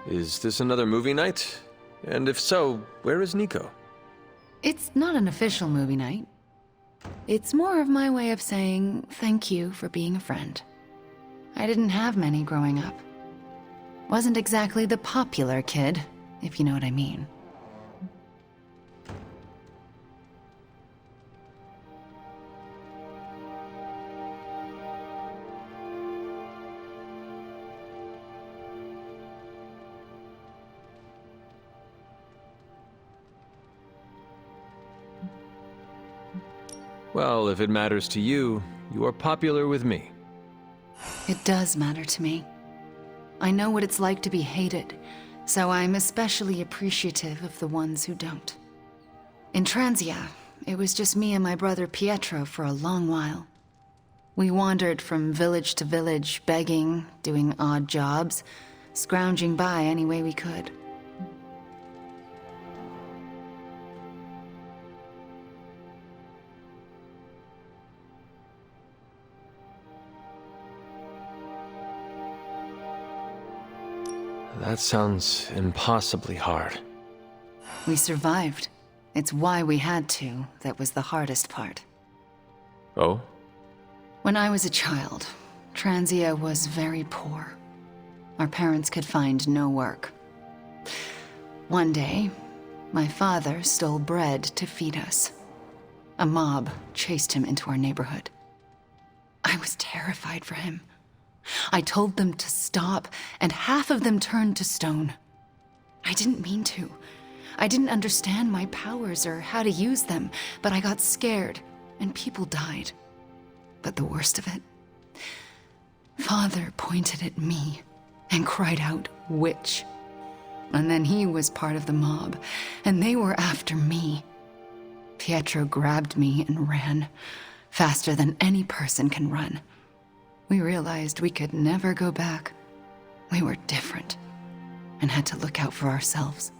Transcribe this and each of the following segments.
Is this another movie night? And if so, where is Nico? It's not an official movie night. It's more of my way of saying thank you for being a friend. I didn't have many growing up. Wasn't exactly the popular kid, if you know what I mean. Well, if it matters to you, you are popular with me. It does matter to me. I know what it's like to be hated, so I'm especially appreciative of the ones who don't. In Transia, it was just me and my brother Pietro for a long while. We wandered from village to village, begging, doing odd jobs, scrounging by any way we could. That sounds impossibly hard. We survived. It's why we had to that was the hardest part. Oh? When I was a child, Transia was very poor. Our parents could find no work. One day, my father stole bread to feed us. A mob chased him into our neighborhood. I was terrified for him. I told them to stop, and half of them turned to stone. I didn't mean to. I didn't understand my powers or how to use them, but I got scared, and people died. But the worst of it, Father pointed at me and cried out, "Witch." And then he was part of the mob, and they were after me. Pietro grabbed me and ran, faster than any person can run. We realized we could never go back. We were different and had to look out for ourselves.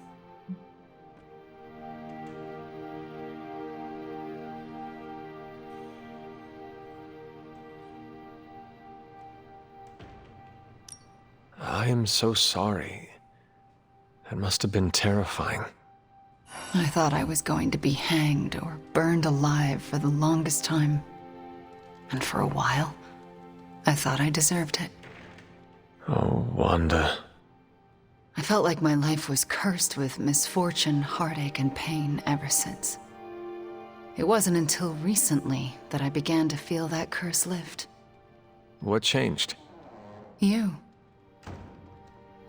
I am so sorry. That must have been terrifying. I thought I was going to be hanged or burned alive for the longest time. And for a while, I thought I deserved it. Oh, Wanda. I felt like my life was cursed with misfortune, heartache, and pain ever since. It wasn't until recently that I began to feel that curse lift. What changed? You.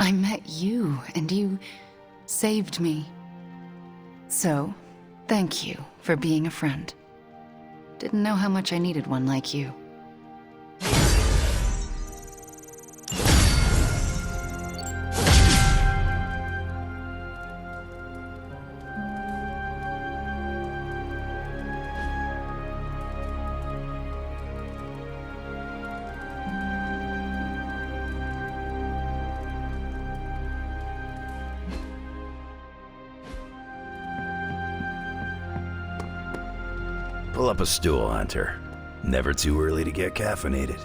I met you, and you saved me. So, thank you for being a friend. Didn't know how much I needed one like you. Pull up a stool, Hunter. Never too early to get caffeinated.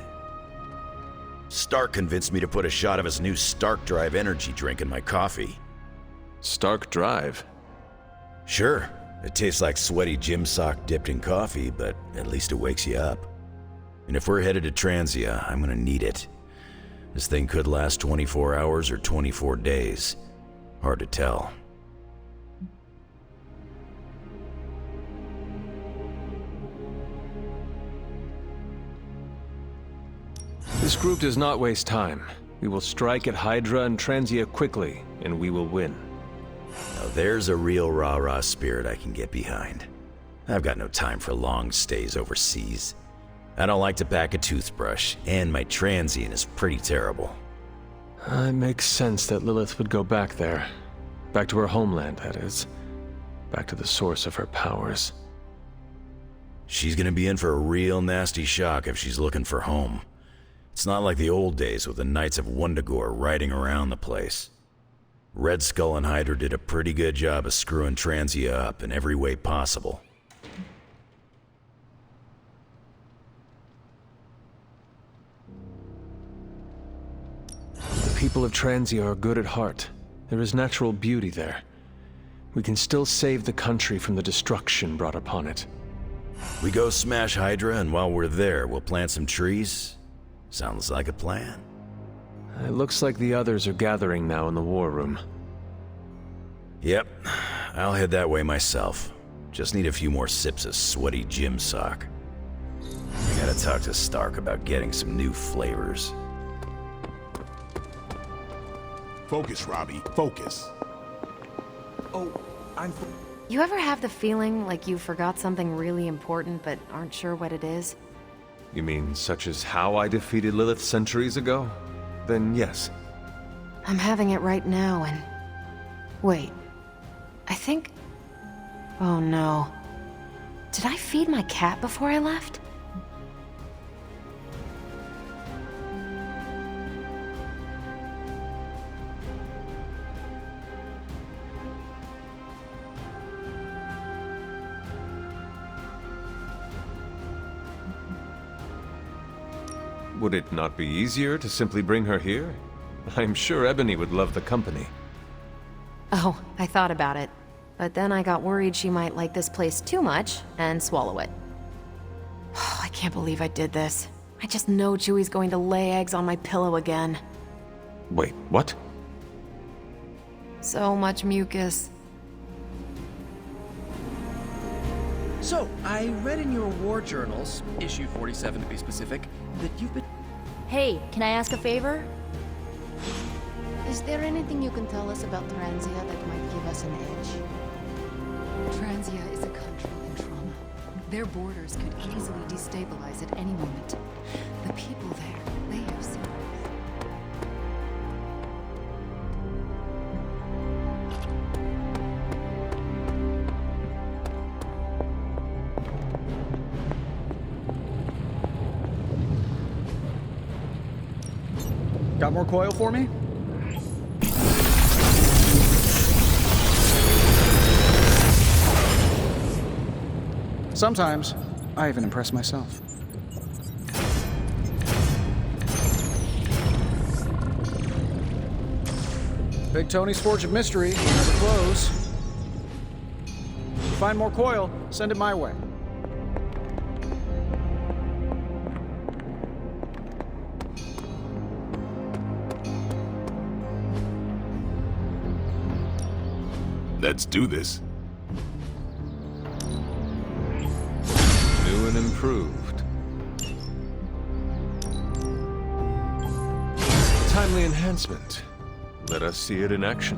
Stark convinced me to put a shot of his new Stark Drive energy drink in my coffee. Stark Drive? Sure, it tastes like sweaty gym sock dipped in coffee, but at least it wakes you up. And if we're headed to Transia, I'm gonna need it. This thing could last 24 hours or 24 days. Hard to tell. This group does not waste time. We will strike at Hydra and Transia quickly, and we will win. Now there's a real rah-rah spirit I can get behind. I've got no time for long stays overseas. I don't like to pack a toothbrush, and my transient is pretty terrible. It makes sense that Lilith would go back there. Back to her homeland, that is. Back to the source of her powers. She's gonna be in for a real nasty shock if she's looking for home. It's not like the old days with the Knights of Wundagore riding around the place. Red Skull and Hydra did a pretty good job of screwing Transia up in every way possible. The people of Transia are good at heart, There is natural beauty there. We can still save the country from the destruction brought upon it. We go smash Hydra, and while we're there, we'll plant some trees? Sounds like a plan. It looks like the others are gathering now in the war room. Yep, I'll head that way myself. Just need a few more sips of sweaty gym sock. I gotta talk to Stark about getting some new flavors. Focus, Robbie. Focus. You ever have the feeling like you forgot something really important but aren't sure what it is? You mean such as how I defeated Lilith centuries ago? Then yes. I'm having it right now and... Wait. I think... Oh no. Did I feed my cat before I left? Would it not be easier to simply bring her here? I'm sure Ebony would love the company. Oh, I thought about it. But then I got worried she might like this place too much and swallow it. Oh, I can't believe I did this. I just know Chewie's going to lay eggs on my pillow again. Wait, what? So much mucus. So, I read in your war journals, issue 47 to be specific, that you've been... Hey, can I ask a favor? Is there anything you can tell us about Transia that might give us an edge? Transia is a country in trauma. Their borders could easily destabilize at any moment. The people there, they have seen. Got more coil for me? Sometimes, I even impress myself. Big Tony's Forge of Mystery, never close. If you find more coil, send it my way. Let's do this. New and improved. Timely enhancement. Let us see it in action.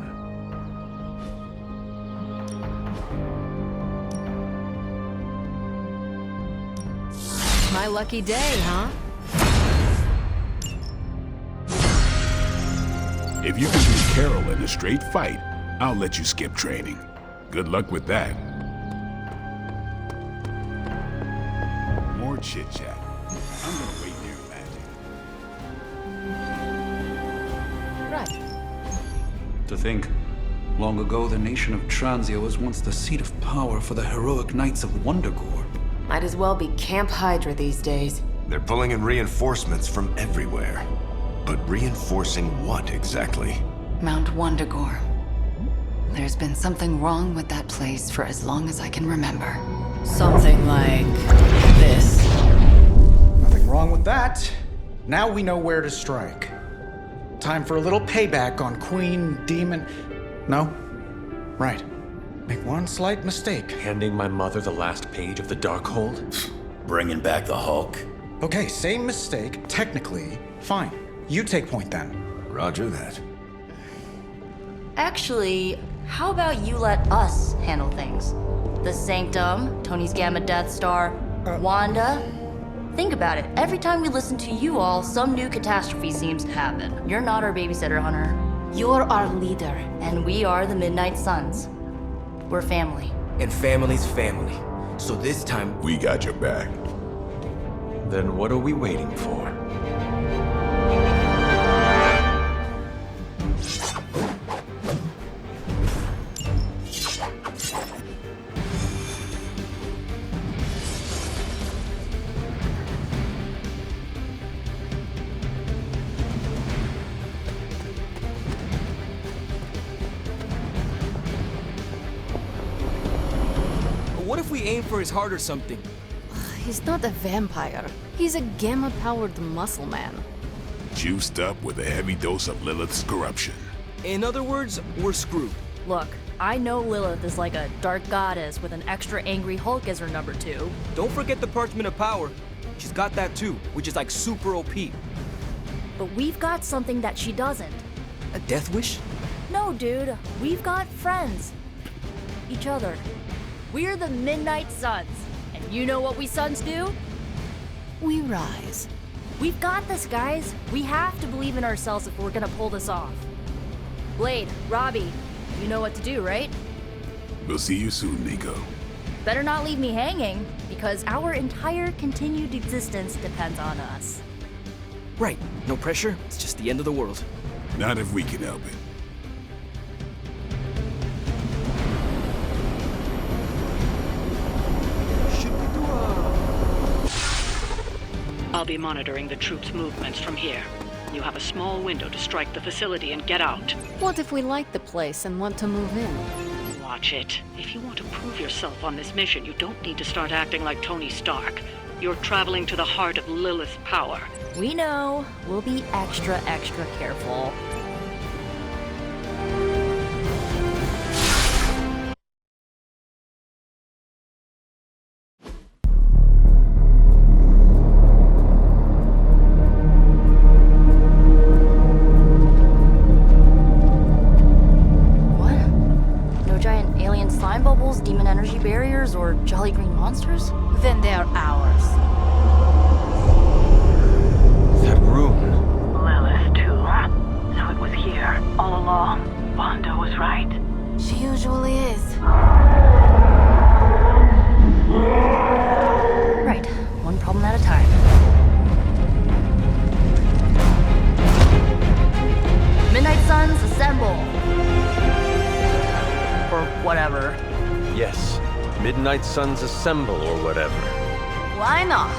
My lucky day, huh? If you can beat Carol in a straight fight, I'll let you skip training. Good luck with that. More chit-chat. I'm gonna wait near magic. Right. To think, long ago the nation of Transia was once the seat of power for the heroic knights of Wundagore. Might as well be Camp Hydra these days. They're pulling in reinforcements from everywhere. But reinforcing what exactly? Mount Wundagore. There's been something wrong with that place for as long as I can remember. Something like this. Nothing wrong with that. Now we know where to strike. Time for a little payback on Queen, Demon... No? Right. Make one slight mistake. Handing my mother the last page of the Darkhold? Bringing back the Hulk. Okay, same mistake, technically. Fine. You take point then. Roger that. Actually, how about you let us handle things? The Sanctum, Tony's Gamma Death Star, Wanda. Think about it. Every time we listen to you all, some new catastrophe seems to happen. You're not our babysitter, Hunter. You're our leader, and we are the Midnight Suns. We're family. And family's family. So this time, We got your back. Then what are we waiting for? What if we aim for his heart or something? He's not a vampire. He's a gamma-powered muscle man. Juiced up with a heavy dose of Lilith's corruption. In other words, we're screwed. Look, I know Lilith is like a dark goddess with an extra angry Hulk as her number 2. Don't forget the Parchment of Power. She's got that too, which is like super OP. But we've got something that she doesn't. A death wish? No, dude. We've got friends. Each other. We're the Midnight Suns. And you know what we Suns do? We rise. We've got this, guys. We have to believe in ourselves if we're gonna pull this off. Blade, Robbie, you know what to do, right? We'll see you soon, Nico. Better not leave me hanging, because our entire continued existence depends on us. Right. No pressure. It's just the end of the world. Not if we can help it. I'll be monitoring the troops' movements from here. You have a small window to strike the facility and get out. What if we like the place and want to move in? Watch it. If you want to prove yourself on this mission, you don't need to start acting like Tony Stark. You're traveling to the heart of Lilith's power. We know. We'll be extra careful. Demon energy barriers, or jolly green monsters? Then they are ours. That room. Lilith, too. So it was here, all along. Wanda was right. She usually is. Right. One problem at a time. Midnight Suns, assemble! Or whatever. Yes. Midnight Suns assemble or whatever. Why not?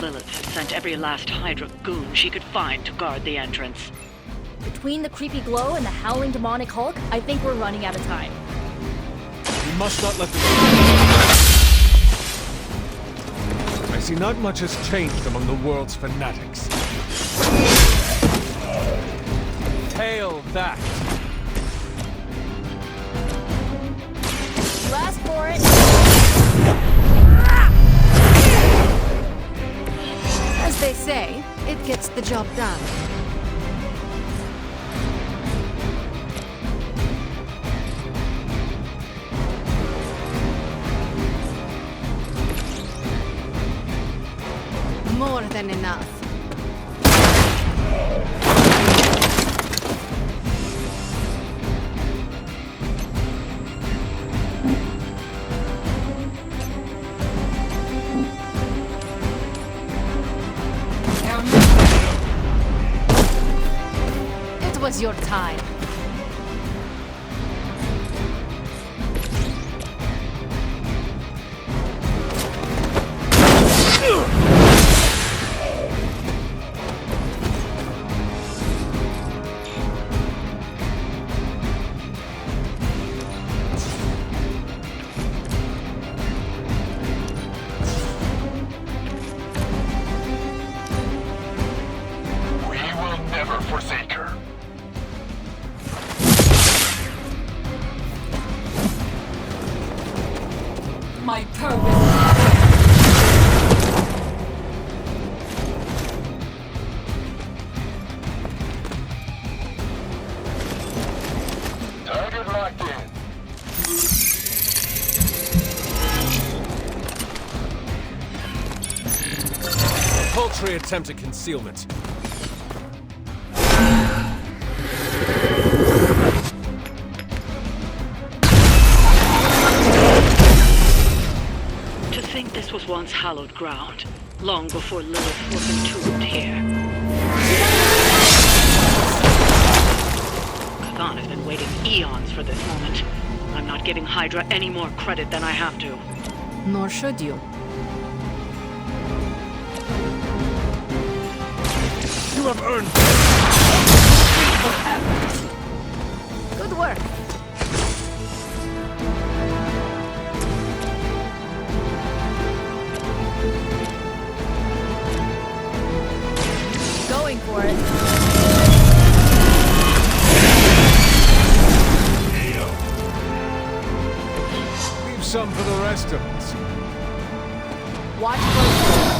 Lilith had sent every last Hydra goon she could find to guard the entrance. Between the creepy glow and the howling demonic Hulk, I think we're running out of time. We must not let them... I see not much has changed among the world's fanatics. Tail that! You asked for it! As they say, it gets the job done. More than enough. It was your time. my purpose. Target locked in. A paltry attempt at concealment. To think this was once hallowed ground, long before Lilith was entombed here. Chthon has been waiting eons for this moment. I'm not giving Hydra any more credit than I have to. Nor should you. You have earned Good work. Going for it. Leave some for the rest of us. Watch closely.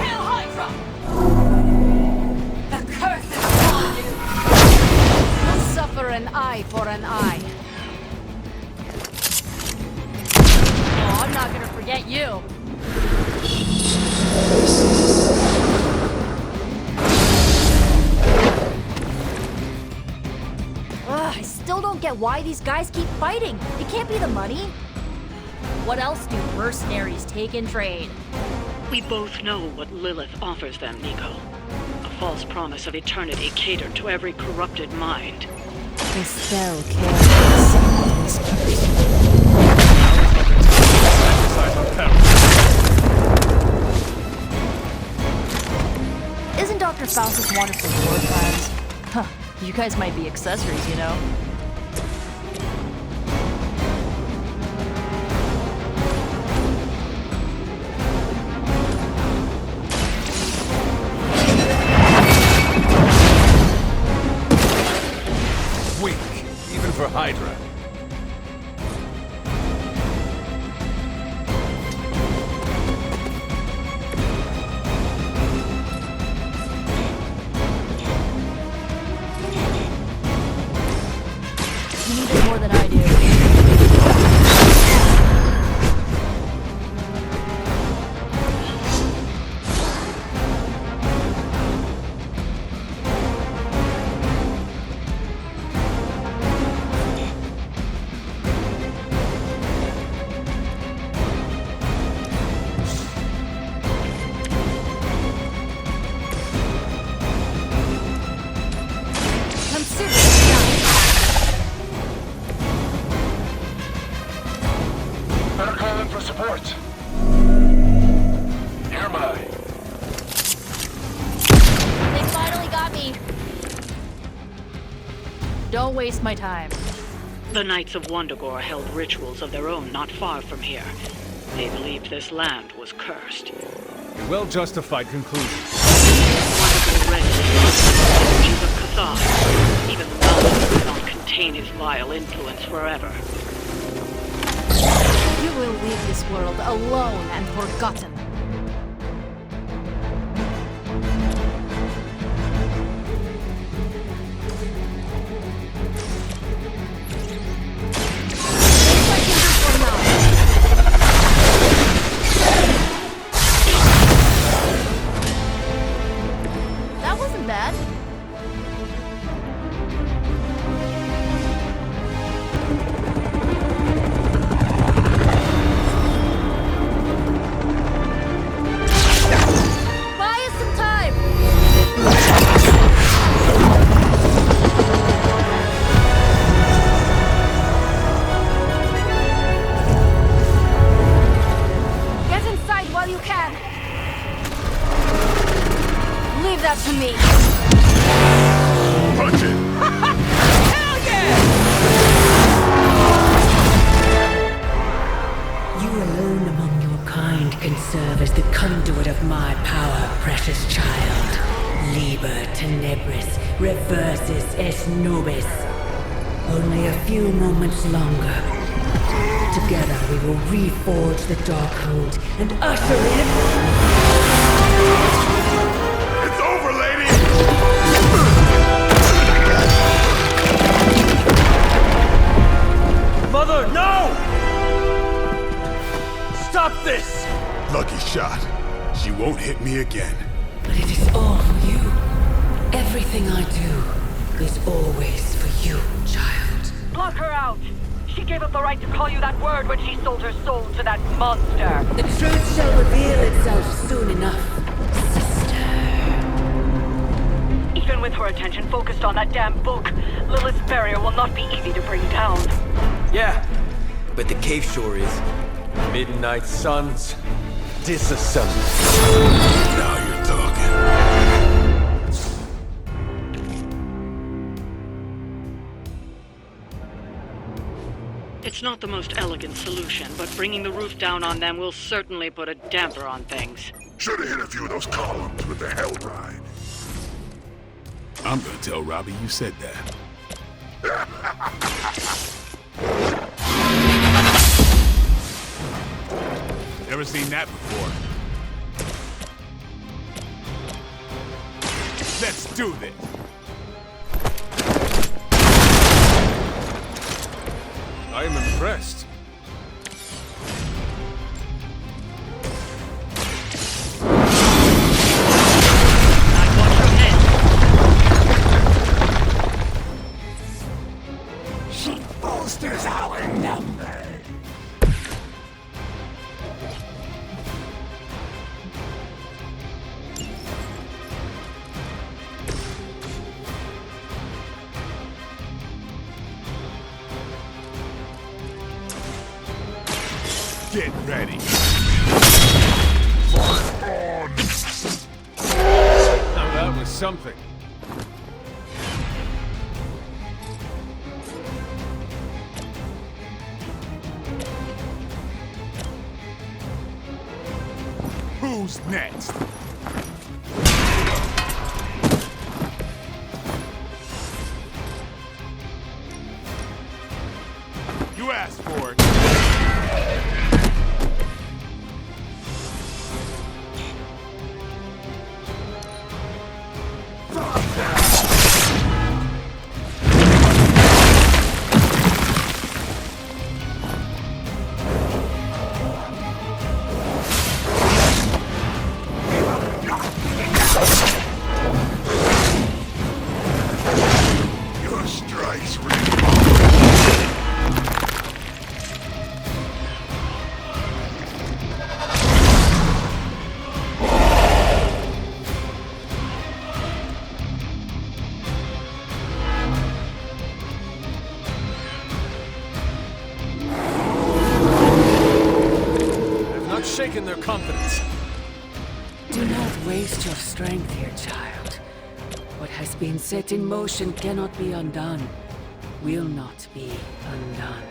Hail Hydra! The curse is upon you! You'll suffer an eye for an eye. Oh, I'm not gonna forget you. Ugh, I still don't get why these guys keep fighting. It can't be the money. What else do mercenaries take in trade? We both know what Lilith offers them, Nico. A false promise of eternity catered to every corrupted mind. The spell carries whispers. Isn't Dr. Faustus wanted for war crimes? Huh, you guys might be accessories, you know? Weak, even for Hydra. You need it more than I do. I'm serious now. Better call in for support. Here am I. They finally got me. Don't waste my time. The Knights of Wundagore held rituals of their own not far from here. They believed this land was cursed. A well-justified conclusion. Wundagore read the energies of Chthon. Even the mountains could not contain his vile influence forever. You will leave this world alone and forgotten. That wasn't bad. can! Leave that to me! Punch it! Hell yeah! You alone among your kind can serve as the conduit of my power, precious child. Liber tenebris, reversus es nobis. Only a few moments longer. Together we will reforge the Darkhold and usher in... It's over, lady! Mother, no! Stop this! Lucky shot. She won't hit me again. But it is all for you. Everything I do is always for you, child. Block her out! She gave up the right to call you that word when she sold her soul to that monster. The truth shall reveal itself soon enough, sister. Even with her attention focused on that damn book, Lilith's barrier will not be easy to bring down. Yeah, but the cave sure is. Midnight suns, disassemble. Now you're talking. It's not the most elegant solution, but bringing the roof down on them will certainly put a damper on things. Should've hit a few of those columns with the hell ride. I'm gonna tell Robbie you said that. Never seen that before. Let's do this. I am impressed. She bolsters our number. Get ready. Now that was something. Who's next? You asked for it. Your strikes Shaken their confidence. Do not waste your strength here, child. What has been set in motion cannot be undone. Will not be undone.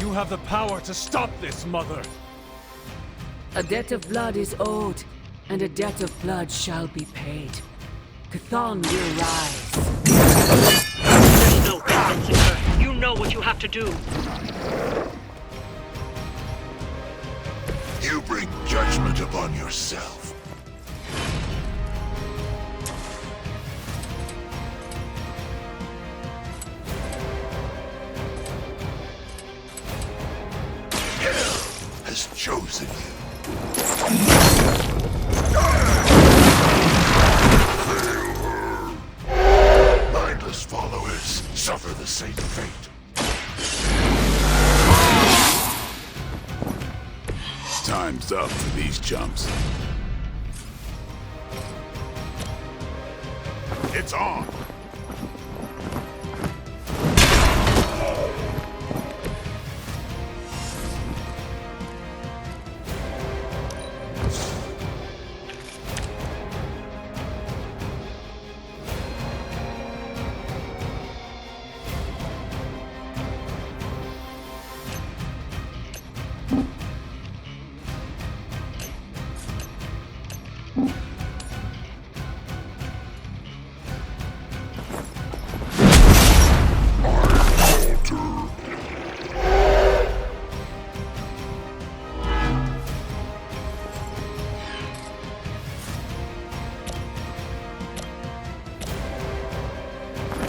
You have the power to stop this, Mother. A debt of blood is owed, and a debt of blood shall be paid. Chthon will rise. There's no convincing her. You know what you have to do. You bring judgment upon yourself. Hell has chosen you. Mindless followers suffer the same fate. Time's up for these chumps. It's on!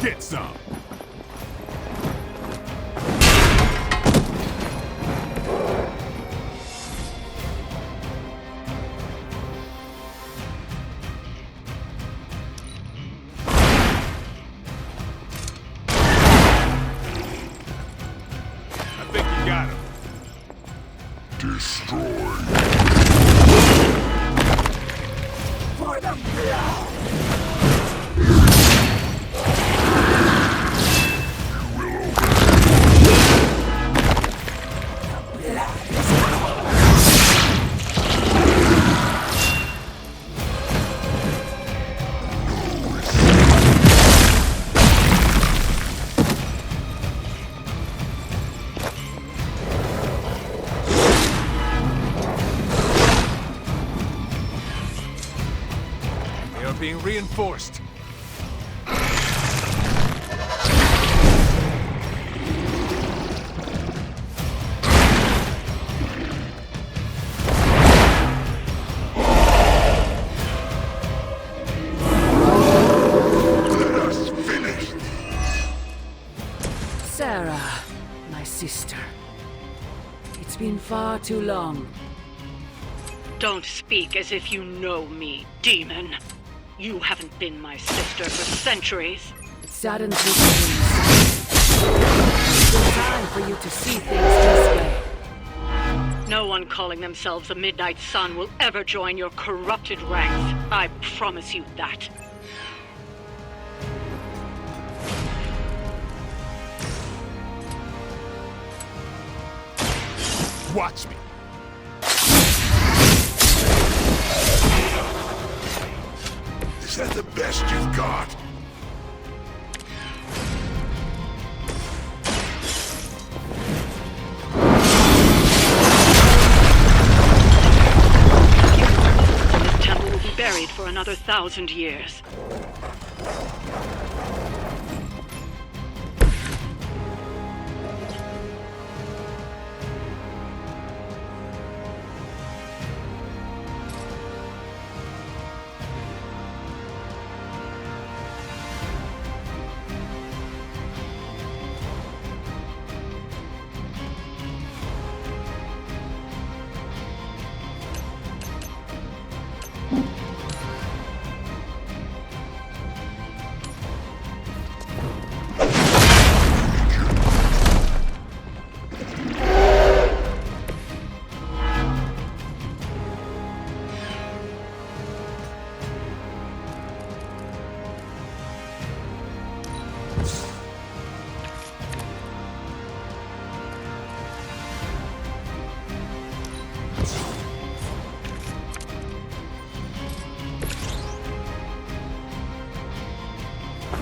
Get some! I think you got him. Destroy. For the blood! Being reinforced. Sarah, my sister. It's been far too long. Don't speak as if you know me, demon. You haven't been my sister for centuries. It saddens me to It's still time for you to see things this way. No one calling themselves a Midnight Sun will ever join your corrupted ranks. I promise you that. Watch me. Is that the best you've got? This temple will be buried for another 1,000 years.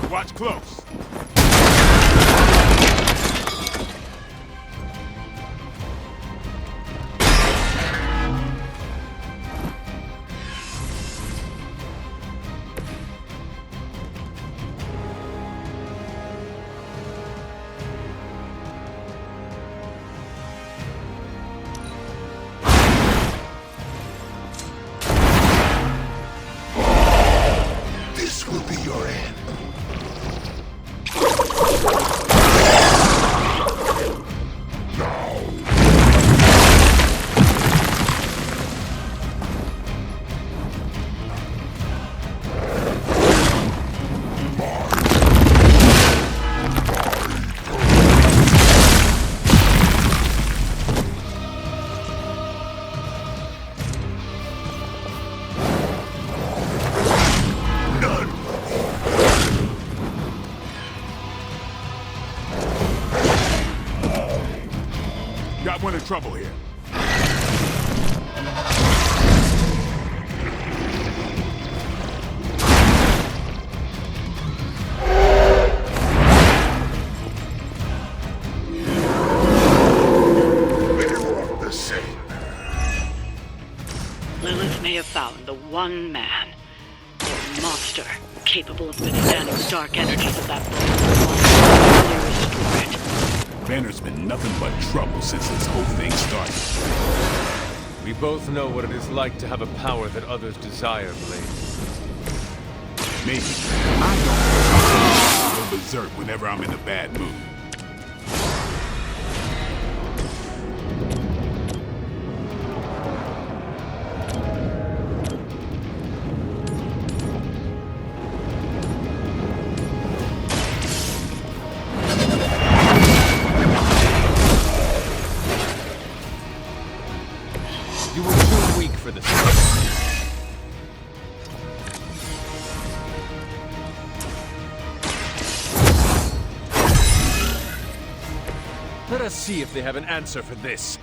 Watch close. This will be your end. Got one in trouble here. Lilith may have found the one man, or monster, capable of withstanding the dark energies of that book. Restore it. Banner's been nothing but trouble since this whole thing started. We both know what it is like to have a power that others desire, Blade. Maybe. I don't. going berserk whenever I'm in a bad mood. You were too weak for this. Let us see if they have an answer for this.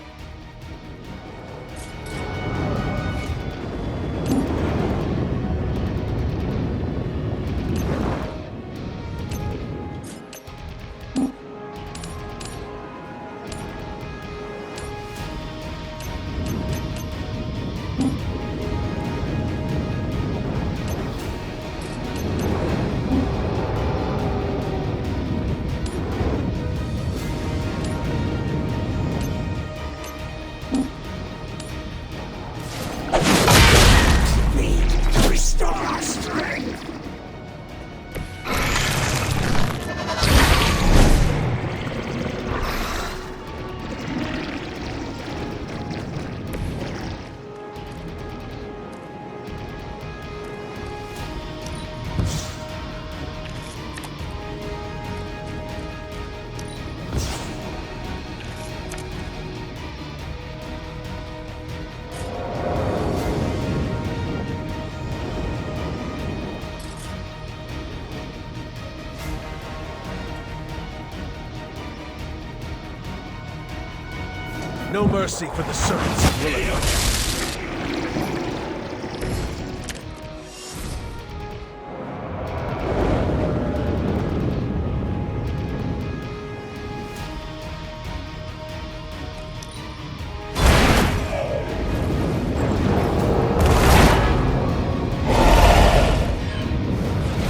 No mercy for the servants of Lilith.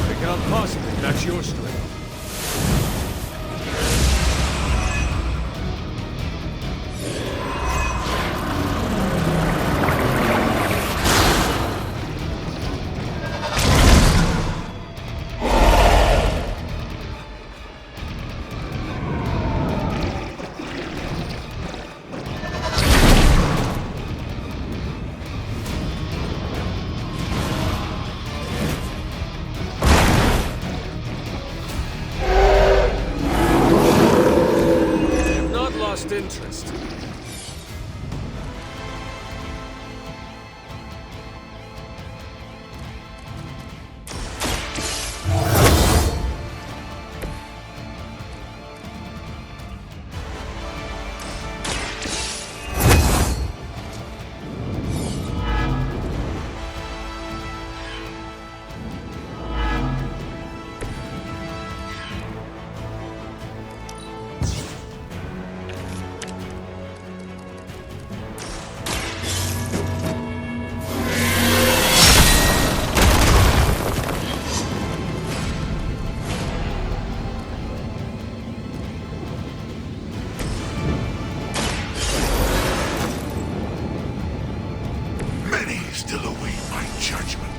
They cannot possibly match your strength. Interest. Still await my judgment.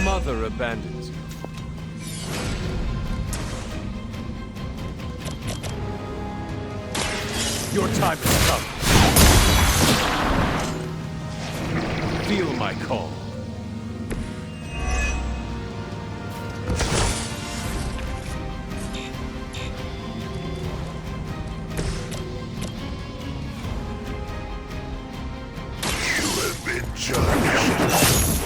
mother abandons you. Your time has come. Feel my call. You have been judged.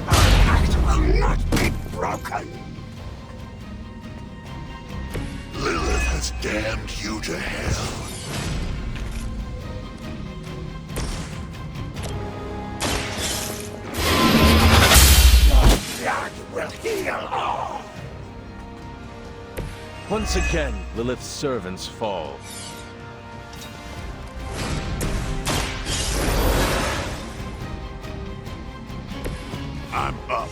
Our pact will not be broken. Lilith has damned you to hell. That will heal all. Once again, Lilith's servants fall. I'm up.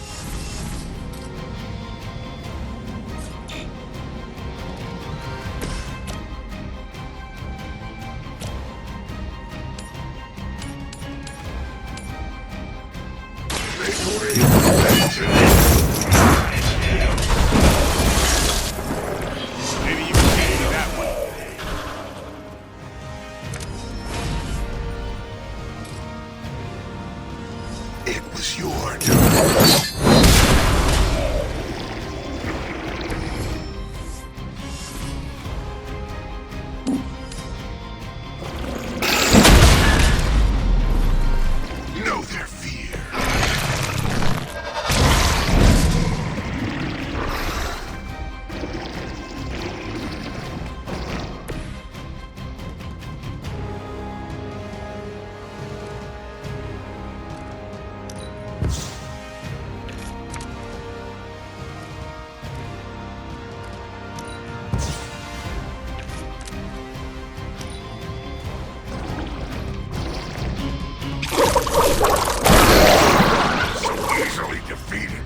Maybe you can get me that one. It was your turn. Know their fear. Easily defeated.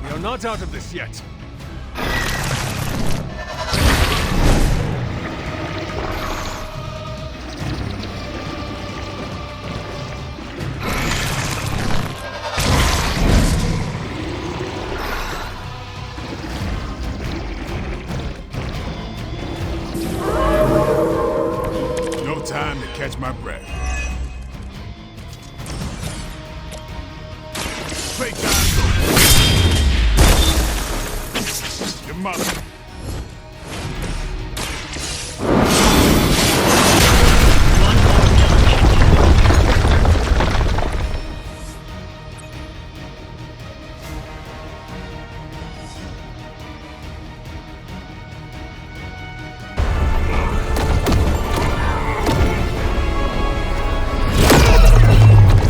We are not out of this yet. No time to catch my breath. Fake eyes open. Your mother.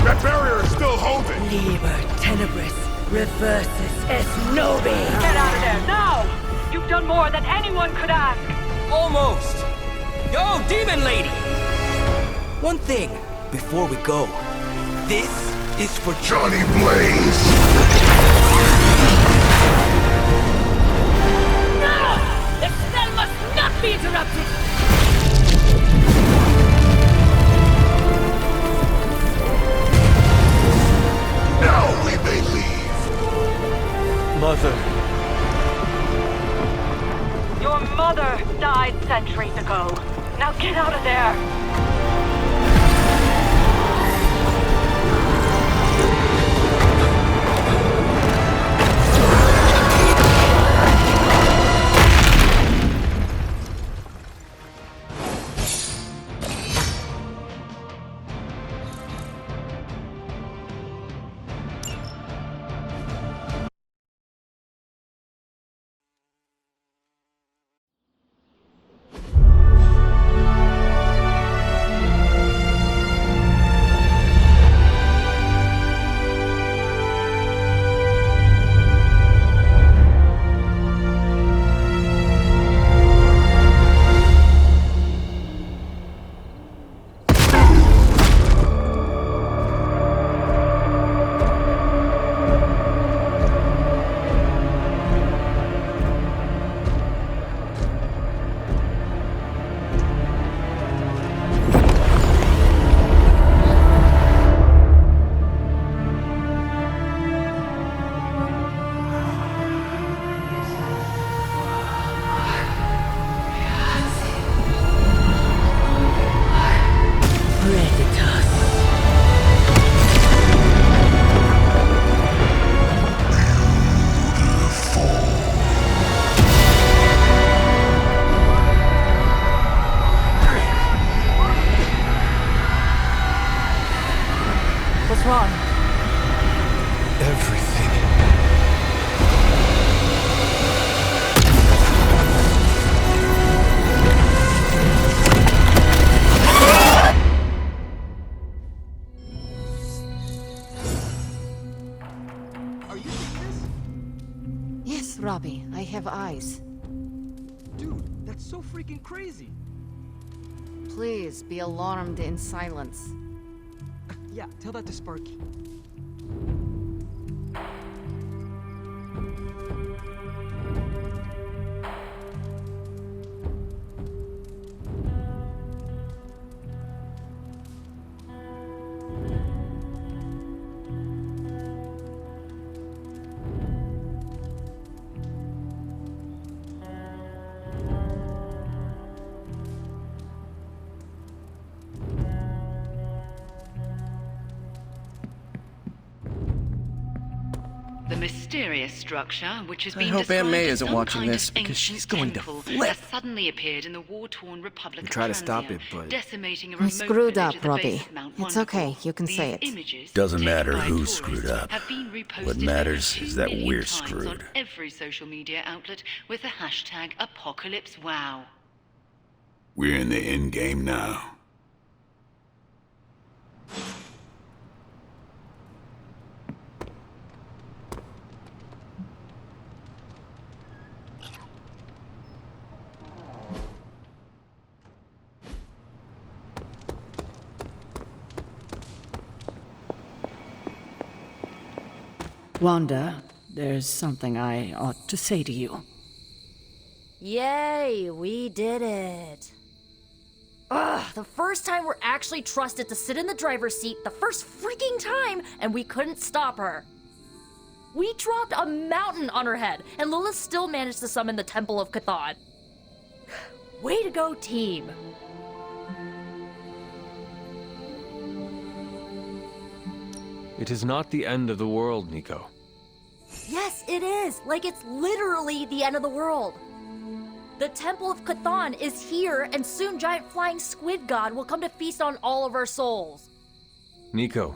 That barrier is still holding. Liber tenebris reversus es nobi. Get out of there, now! You've done more than anyone could ask! Almost! Yo, Demon Lady! One thing, before we go. This is for Johnny Blaze. No! The spell must not be interrupted! Now we may leave. Mother. Your mother died centuries ago. Now get out of there! That's so freaking crazy. Please be alarmed in silence. Yeah, tell that to Sparky. The mysterious structure, which has been hope described Aunt May as isn't some watching kind this of because ancient she's going to temple, flip. has suddenly appeared in the war-torn Republic We of try to stop Transia, it, but- decimating a I remote screwed village up, at the base Robbie. of Mount It's Wonderful. okay, you can say it. These images, Doesn't taken matter by who tourists, screwed up. have been reposted What over matters 2 is that million we're times screwed. on every social media outlet with the hashtag #ApocalypseWow. We're in the end game now. Wanda, there's something I ought to say to you. Yay, we did it. Ugh, the first time we're actually trusted to sit in the driver's seat, the first freaking time, and we couldn't stop her. We dropped a mountain on her head, and Lilith still managed to summon the Temple of Chthon. Way to go, team. It is not the end of the world, Nico. Yes, it is. Like it's literally the end of the world. The Temple of Chthon is here, and soon giant flying squid god will come to feast on all of our souls. Nico,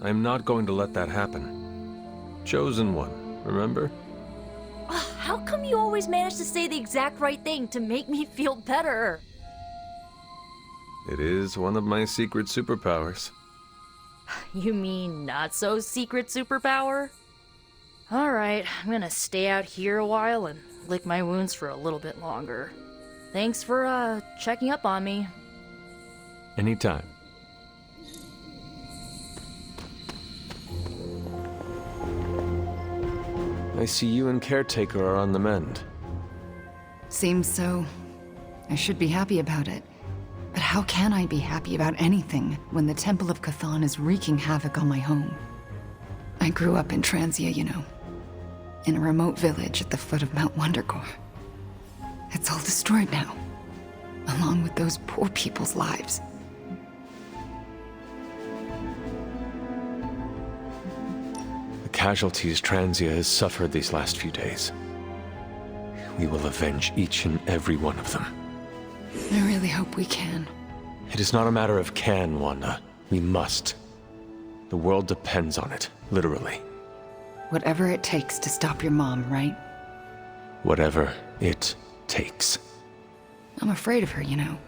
I am not going to let that happen. Chosen one, remember? How come you always manage to say the exact right thing to make me feel better? It is one of my secret superpowers. You mean not so secret superpower? Alright, I'm gonna stay out here a while and lick my wounds for a little bit longer. Thanks for, checking up on me. Anytime. I see you and Caretaker are on the mend. Seems so. I should be happy about it. But how can I be happy about anything when the Temple of Chthon is wreaking havoc on my home? I grew up in Transia, you know. In a remote village at the foot of Mount Wondergore. It's all destroyed now. Along with those poor people's lives. The casualties Transia has suffered these last few days. We will avenge each and every one of them. I really hope we can. It is not a matter of can, Wanda. We must. The world depends on it, literally. Whatever it takes to stop your mom, right? Whatever it takes. I'm afraid of her, you know.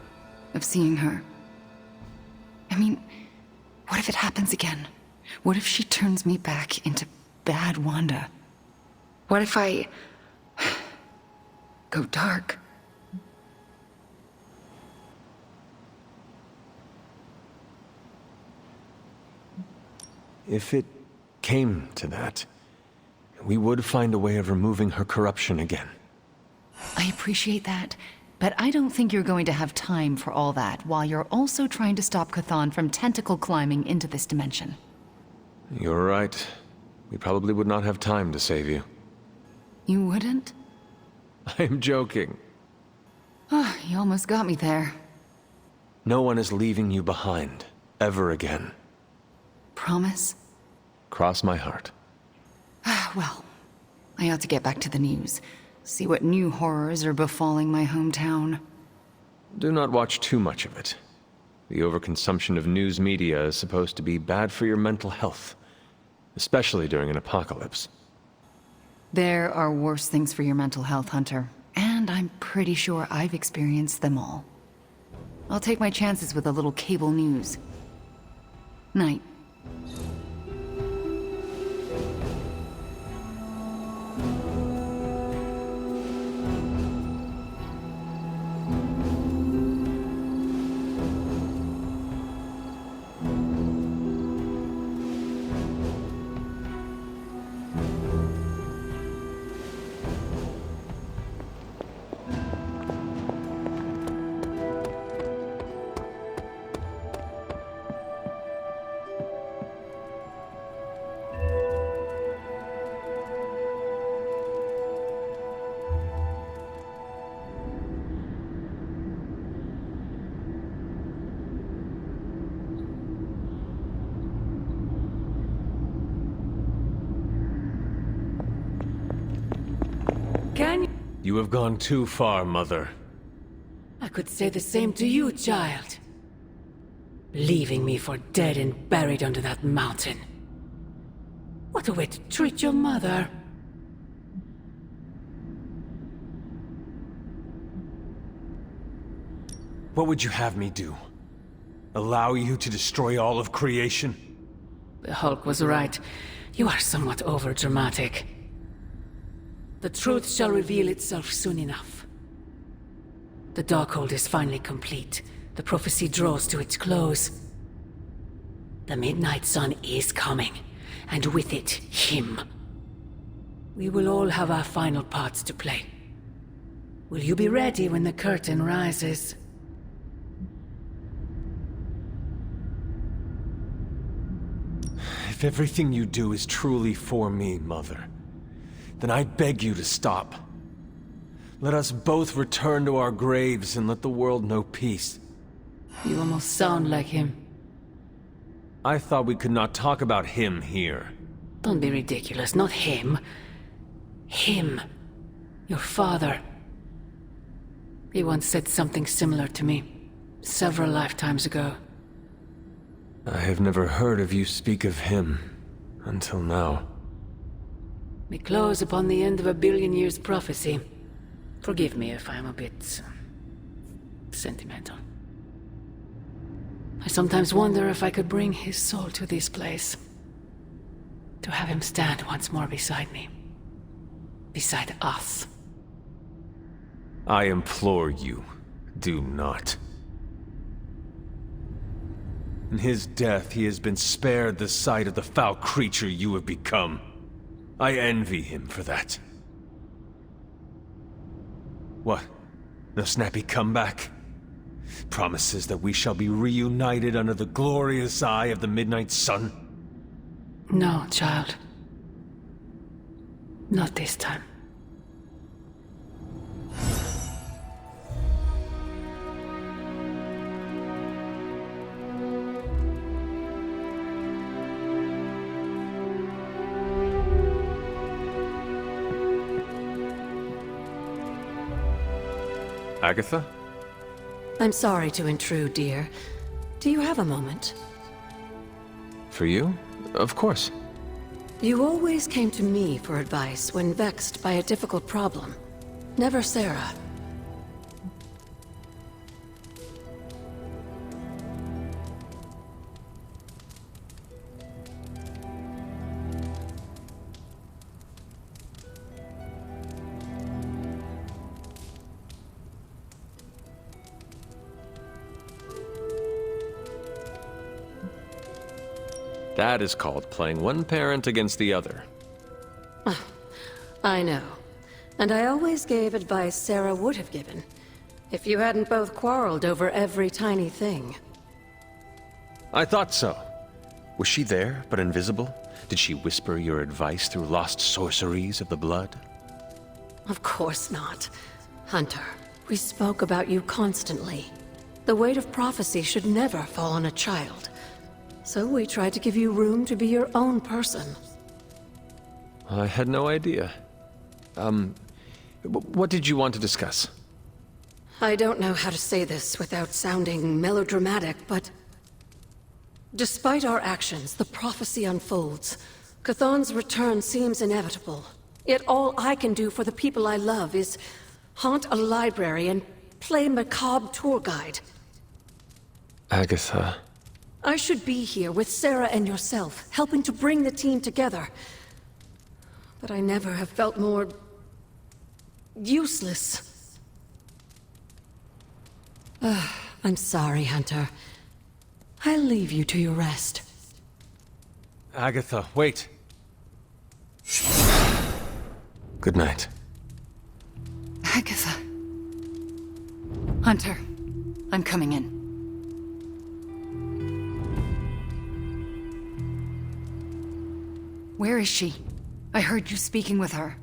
Of seeing her. I mean, what if it happens again? What if she turns me back into bad Wanda? What if I go dark? If it came to that, we would find a way of removing her corruption again. I appreciate that, but I don't think you're going to have time for all that while you're also trying to stop Chthon from tentacle climbing into this dimension. You're right. We probably would not have time to save you. You wouldn't? I'm joking. Oh, you almost got me there. No one is leaving you behind, ever again. Promise? Cross my heart. Well, I ought to get back to the news. See what new horrors are befalling my hometown. Do not watch too much of it. The overconsumption of news media is supposed to be bad for your mental health, especially during an apocalypse. There are worse things for your mental health, Hunter. And I'm pretty sure I've experienced them all. I'll take my chances with a little cable news. Night. You have gone too far, Mother. I could say the same to you, child. Leaving me for dead and buried under that mountain. What a way to treat your mother. What would you have me do? Allow you to destroy all of creation? The Hulk was right. You are somewhat overdramatic. The truth shall reveal itself soon enough. The Darkhold is finally complete. The prophecy draws to its close. The Midnight Sun is coming, and with it, him. We will all have our final parts to play. Will you be ready when the curtain rises? If everything you do is truly for me, Mother, then I beg you to stop. Let us both return to our graves and let the world know peace. You almost sound like him. I thought we could not talk about him here. Don't be ridiculous, not him. Him. Your father. He once said something similar to me, several lifetimes ago. I have never heard of you speak of him until now. We close upon the end of a billion years prophecy. Forgive me if I'm a bit sentimental. I sometimes wonder if I could bring his soul to this place. To have him stand once more beside me. Beside us. I implore you, do not. In his death, he has been spared the sight of the foul creature you have become. I envy him for that. What? No snappy comeback? Promises that we shall be reunited under the glorious eye of the Midnight Sun? No, child. Not this time. Agatha? I'm sorry to intrude, dear. Do you have a moment? For you? Of course. You always came to me for advice when vexed by a difficult problem. Never Sarah. That is called playing one parent against the other. I know. And I always gave advice Sarah would have given, if you hadn't both quarreled over every tiny thing. I thought so. Was she there, but invisible? Did she whisper your advice through lost sorceries of the blood? Of course not. Hunter, we spoke about you constantly. The weight of prophecy should never fall on a child. So we tried to give you room to be your own person. I had no idea. What did you want to discuss? I don't know how to say this without sounding melodramatic, but... despite our actions, the prophecy unfolds. Chthon's return seems inevitable. Yet all I can do for the people I love is haunt a library and play macabre tour guide. Agatha... I should be here with Sarah and yourself, helping to bring the team together. But I never have felt more... useless. I'm sorry, Hunter. I'll leave you to your rest. Agatha, wait. Good night. Agatha. Hunter, I'm coming in. Where is she? I heard you speaking with her.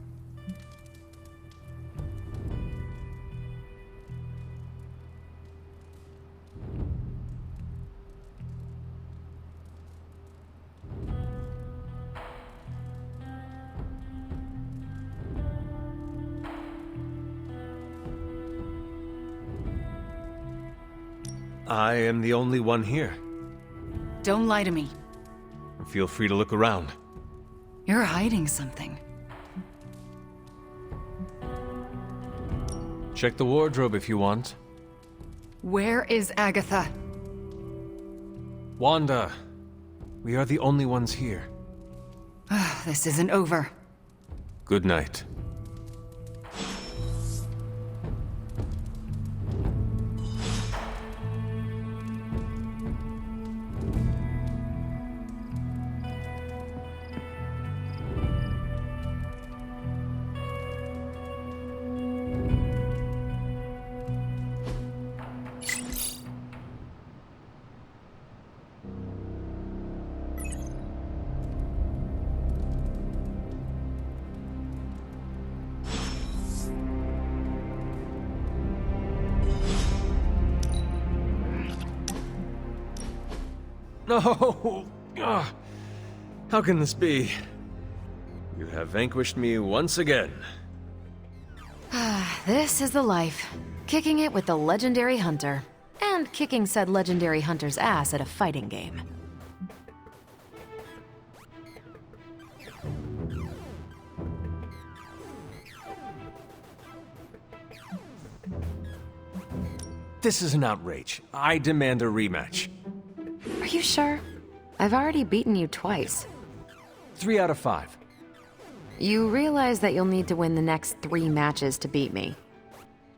I am the only one here. Don't lie to me. Feel free to look around. You're hiding something. Check the wardrobe if you want. Where is Agatha? Wanda, we are the only ones here. This isn't over. Good night. No! Ugh. How can this be? You have vanquished me once again. This is the life. Kicking it with the legendary hunter. And kicking said legendary hunter's ass at a fighting game. This is an outrage. I demand a rematch. Are you sure? I've already beaten you twice. 3 out of 5. You realize that you'll need to win the next 3 matches to beat me.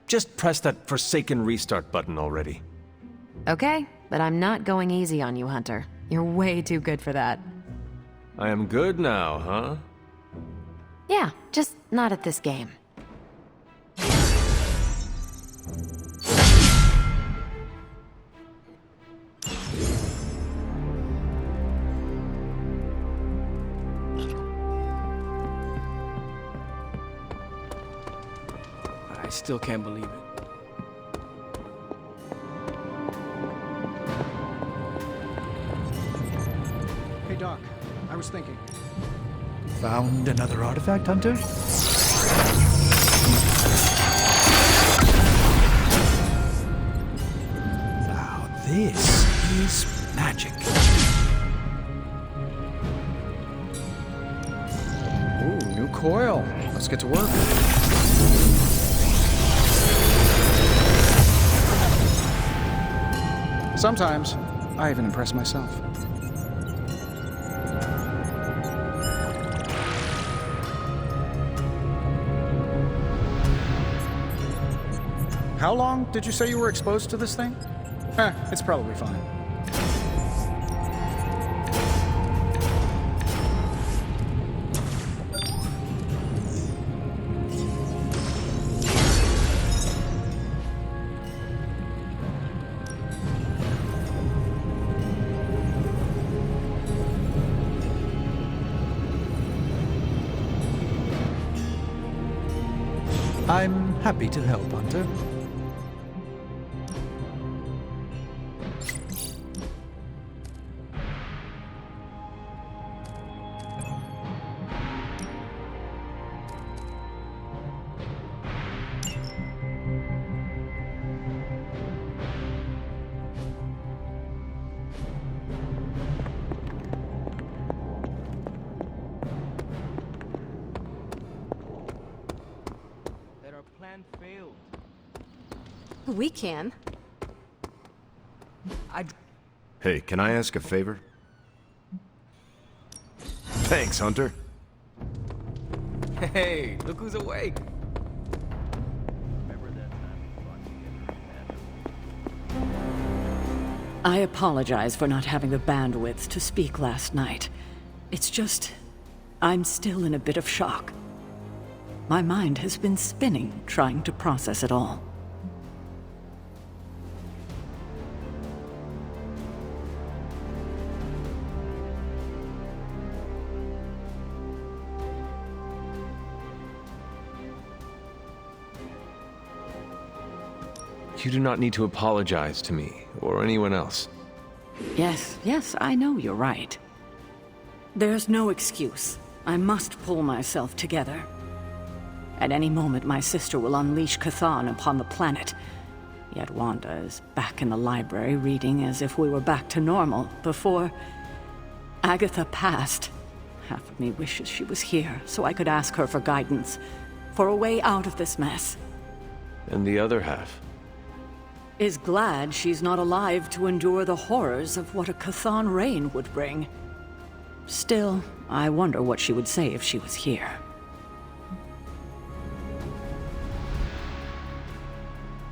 Just press that forsaken restart button already. Okay, but I'm not going easy on you, Hunter. You're way too good for that. I am good now, huh? Yeah, just not at this game. I still can't believe it. Hey, Doc. I was thinking. Found another artifact, Hunter? Now this is magic. Ooh, new coil. Let's get to work. Sometimes, I even impress myself. How long did you say you were exposed to this thing? It's probably fine. I'm happy to help, Hunter. We can. Hey, can I ask a favor? Thanks, Hunter. Hey, look who's awake. I apologize for not having the bandwidth to speak last night. It's just, I'm still in a bit of shock. My mind has been spinning trying to process it all. You do not need to apologize to me or anyone else. Yes, I know you're right. There's no excuse. I must pull myself together. At any moment, my sister will unleash Chthon upon the planet, Yet Wanda is back in the library reading as if we were back to normal before Agatha passed. Half of me wishes she was here so I could ask her for guidance, for a way out of this mess. And the other half? Is glad she's not alive to endure the horrors of what a Chthon reign would bring. Still, I wonder what she would say if she was here.